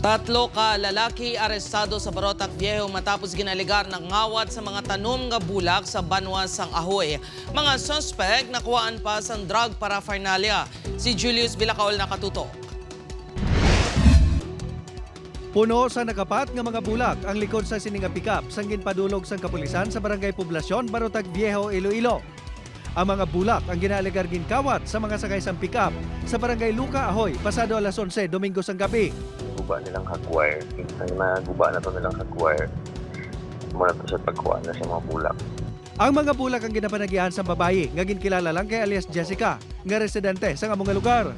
Tatlo ka lalaki arestado sa Barotac Viejo matapos ginaligar ng ngawat sa mga tanom nga bulak sa Banwa sang Ahoy. Mga suspect nakuhaan pa sa drug paraphernalia. Si Julius Bilacaol nakatutok. Puno sa nakapat nga mga bulak ang likod sa sininga pickup sang ginpadulog sang kapulisan sa Barangay Poblasyon, Barotac Viejo, Iloilo. Ang mga bulak ang ginaligar ginkawat sa mga sakay sang pickup sa Barangay Luca, Ahoy, pasado alas 11 Domingo sang gabi. Guba nilang hardwire. Ang naguba na to nilang hardwire. Muna to sa pagkuha na sa mga bulak. Ang mga bulak ang ginapanagyan sa babayi nga ginkilala lang kay alias Jessica nga residente sa among lugar.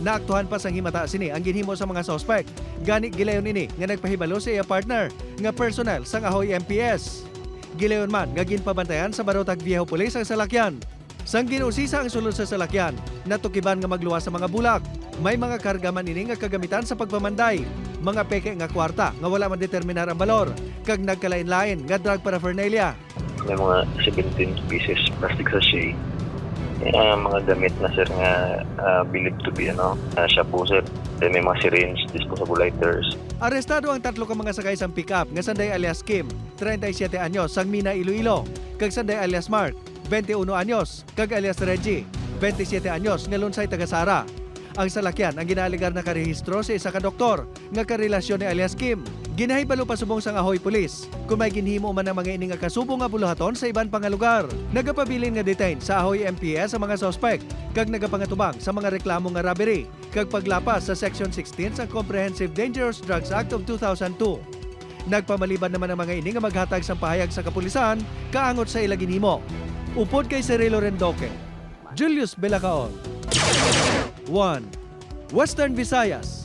Naaktuhan pa sang himata sini ang ginhimo sa mga suspect. Gani gilayon ini nga nagpahibalo sa iya partner nga personnel sang Ahoy MPS. Gilayon man nga ginpabantayan sa Barotac Viejo Police ang salakyan. Sang ginusisa ang sulod sa salakyan, natukiban nga magluwas sa mga bulak. May mga karga man ini nga kagamitan sa pagpamanday, mga peke nga kwarta nga wala man determinar ang balor, kag nagkalain-lain nga drug paraphernalia. May mga 17 pieces plastic sachet. Mga gamit na sir nga believed to be shampoo sir. May mga syringe, disposable lighters. Arestado ang tatlo ka mga sakay sang pickup nga sanday alias Kim, 37 anyos, sang Mina, Iloilo, kag sanday alias Mark, 21 anyos, kag alias Reggie, 27 anyos, nga lunsay taga Sara. Ang salakyan ang ginaligar na karehistro sa isa ka doktor nga karelasyon ni alias Kim. Ginahibalo pa subong sang Ahoy Police kung may ginhimo man ang mga ini nga kasubo nga buluhaton sa iban pang lugar. Nagapabilin nga detain sa Ahoy MPS ang mga suspect kag nagapangatubang sa mga reklamo nga robbery kag paglapas sa Section 16 sa Comprehensive Dangerous Drugs Act of 2002. Nagpamaliban naman ang mga ini nga maghatag sa pahayag sa kapulisan kaangot sa ila ginhimo. Upod kay Cirilo Rendoque, Julius Bilacaol, 1 Western Visayas.